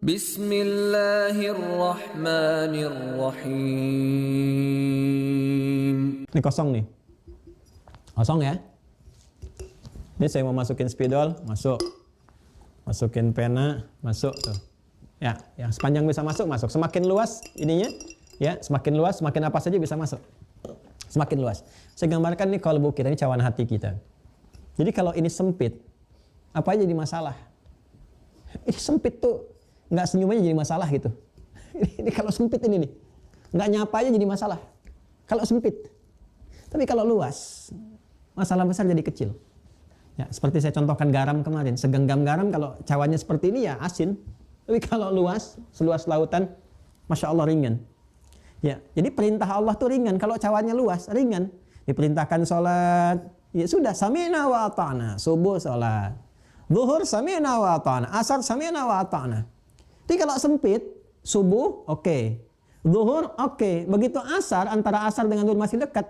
Bismillahirrahmanirrahim. Ini kosong nih. Kosong ya. Ini saya mau masukin spidol, masuk. Masukin pena, masuk tuh. Ya, yang sepanjang bisa masuk, masuk. Semakin luas ininya, ya, semakin luas, semakin apa saja bisa masuk. Semakin luas. Saya gambarkan nih kalbu kita, ini cawan hati kita. Jadi kalau ini sempit, apa aja jadi masalah? Ini sempit tuh, nggak senyum aja jadi masalah gitu. Ini kalau sempit ini nih, nggak nyapa aja jadi masalah. Kalau sempit. Tapi kalau luas, masalah besar jadi kecil. Ya, seperti saya contohkan garam kemarin, segenggam garam kalau cawannya seperti ini ya asin. Tapi kalau luas, seluas lautan, Masya Allah ringan. Ya, jadi perintah Allah tuh ringan. Kalau cawannya luas, ringan. Diperintahkan sholat, ya sudah, sami'na wa ata'na. Subuh sholat. Zuhur sami'na wa ata'na. Asar sami'na wa ata'na. Jadi kalau sempit, subuh oke. Zuhur oke. Begitu asar, antara asar dengan zuhur masih dekat.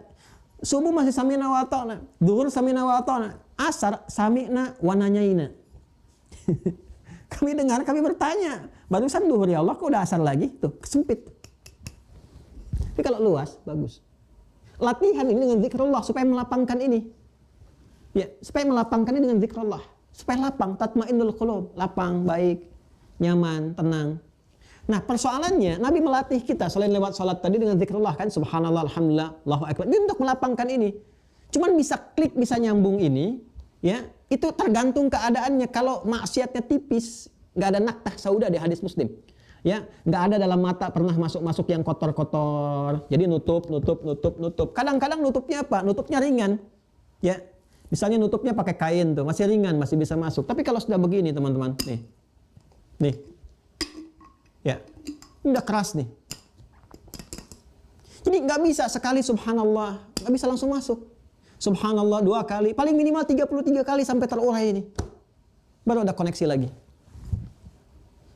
Subuh masih sami'na wa ata'na. Zuhur sami'na wa ata'na. Asar sami'na wa nanyaina. Kami dengar, kami bertanya. Barusan zuhur ya Allah, kok udah asar lagi? Tuh, sempit. Tapi kalau luas, bagus. Latihan ini dengan zikrullah supaya melapangkan ini. Ya, supaya melapangkan ini dengan zikrullah. Supaya lapang, tatmainnul qulub, lapang, baik, nyaman, tenang. Nah, persoalannya Nabi melatih kita selain lewat salat tadi dengan zikrullah kan, subhanallah, alhamdulillah, Allahu akbar. Ini untuk melapangkan ini. Cuman bisa klik, bisa nyambung ini, ya. Itu tergantung keadaannya. Kalau maksiatnya tipis, nggak ada naktah sauda di hadis Muslim. Ya, nggak ada dalam mata pernah masuk yang kotor-kotor. Jadi nutup. Kadang-kadang nutupnya apa? Nutupnya ringan. Ya, misalnya nutupnya pakai kain tuh, masih ringan, masih bisa masuk. Tapi kalau sudah begini teman-teman, nih, ya, ini udah keras nih. Jadi nggak bisa sekali subhanallah, nggak bisa langsung masuk. Subhanallah 2 kali, paling minimal 33 kali sampai terurai ini. Baru ada koneksi lagi.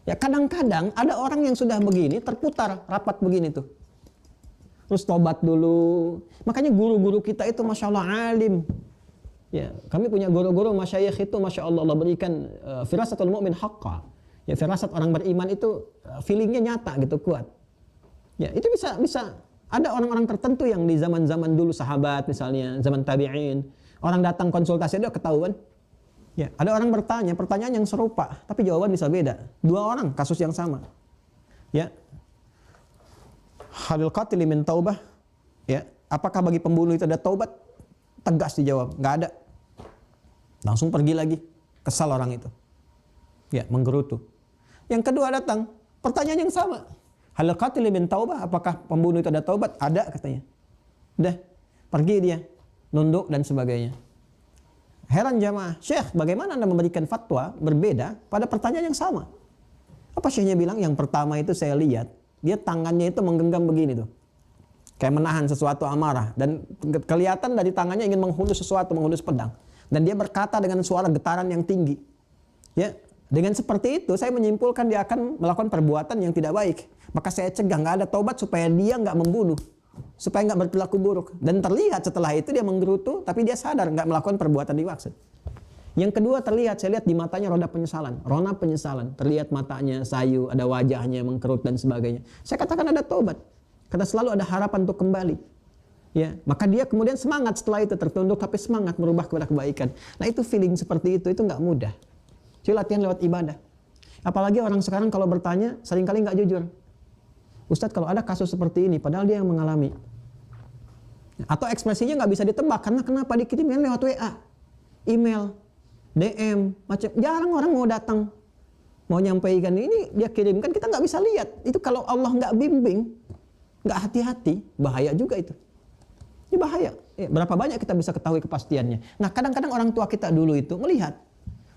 Ya kadang-kadang ada orang yang sudah begini, terputar rapat begini tuh. Terus tobat dulu. Makanya guru-guru kita itu Masya Allah alim. Ya, kami punya guru-guru masyayikh itu Masya Allah, Allah berikan firasatul mu'min haqqa. Ya, firasat orang beriman itu feelingnya nyata gitu, kuat. Ya, itu bisa ada orang-orang tertentu yang di zaman-zaman dulu sahabat misalnya, zaman tabi'in, orang datang konsultasi dia ketahuan. Ya, ada orang bertanya, pertanyaan yang serupa, tapi jawaban bisa beda. 2 orang kasus yang sama. Ya. Halil qatil min taubah? Ya, apakah bagi pembunuh itu ada taubat? Tegas dijawab, nggak ada. Langsung pergi lagi. Kesal orang itu. Ya, menggerutu. Yang kedua datang, pertanyaan yang sama. Halil qatil min taubah? Apakah pembunuh itu ada taubat? Ada katanya. Udah, pergi dia, nunduk dan sebagainya. Heran jamaah, Syekh, bagaimana Anda memberikan fatwa berbeda pada pertanyaan yang sama? Apa Syekhnya bilang? Yang pertama itu saya lihat, dia tangannya itu menggenggam begini tuh. Kayak menahan sesuatu amarah. Dan kelihatan dari tangannya ingin menghunus sesuatu, menghunus pedang. Dan dia berkata dengan suara getaran yang tinggi. Ya, dengan seperti itu saya menyimpulkan dia akan melakukan perbuatan yang tidak baik. Maka saya cegah, nggak ada taubat supaya dia nggak membunuh. Supaya nggak berperilaku buruk. Dan terlihat setelah itu dia menggerutu, tapi dia sadar nggak melakukan perbuatan dimaksud. Yang kedua terlihat, saya lihat di matanya rona penyesalan. Terlihat matanya sayu, ada wajahnya mengkerut dan sebagainya. Saya katakan ada taubat. Karena selalu ada harapan untuk kembali. Ya, maka dia kemudian semangat setelah itu, tertunduk tapi semangat merubah kepada kebaikan. Nah itu feeling seperti itu nggak mudah. Jadi latihan lewat ibadah. Apalagi orang sekarang kalau bertanya seringkali nggak jujur. Ustadz, kalau ada kasus seperti ini, padahal dia yang mengalami. Atau ekspresinya nggak bisa ditebak, karena kenapa dikirimkan lewat WA, email, DM, macam. Jarang orang mau datang, mau nyampaikan ini, dia kirimkan, kita nggak bisa lihat. Itu kalau Allah nggak bimbing, nggak hati-hati, bahaya juga itu. Ini bahaya. Berapa banyak kita bisa ketahui kepastiannya. Nah, kadang-kadang orang tua kita dulu itu melihat,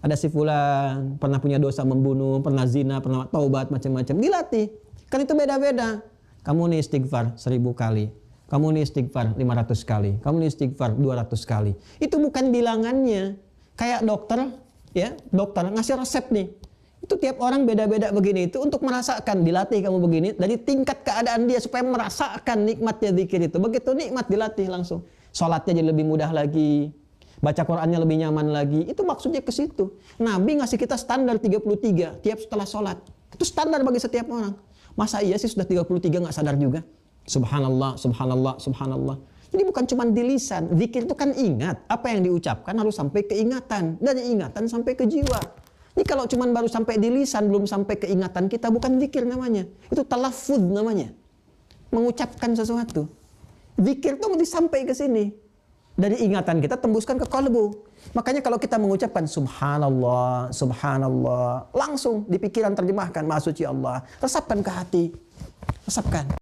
ada si fulan, pernah punya dosa membunuh, pernah zina, pernah taubat, macam-macam. Dilatih. Kan itu beda-beda. Kamu nih istighfar 1000 kali. Kamu nih istighfar 500 kali. Kamu nih istighfar 200 kali. Itu bukan bilangannya. Kayak dokter, ya, dokter ngasih resep nih. Itu tiap orang beda-beda begini. Itu untuk merasakan, dilatih kamu begini. Dari tingkat keadaan dia supaya merasakan nikmatnya zikir itu. Begitu nikmat dilatih langsung. Sholatnya jadi lebih mudah lagi. Baca Qur'annya lebih nyaman lagi. Itu maksudnya ke situ. Nabi ngasih kita standar 33 tiap setelah sholat. Itu standar bagi setiap orang. Masa iya sih sudah 33 nggak sadar juga? Subhanallah, subhanallah, subhanallah. Jadi bukan cuma di lisan. Zikir itu kan ingat. Apa yang diucapkan harus sampai ke ingatan. Dari ingatan sampai ke jiwa. Ini kalau cuma baru sampai di lisan, belum sampai ke ingatan kita, bukan zikir namanya. Itu talaffuz namanya. Mengucapkan sesuatu. Zikir itu mesti sampai ke sini. Dari ingatan kita tembuskan ke kalbu. Makanya kalau kita mengucapkan subhanallah, subhanallah, langsung di pikiran terjemahkan maha suci Allah. Resapkan ke hati. Resapkan.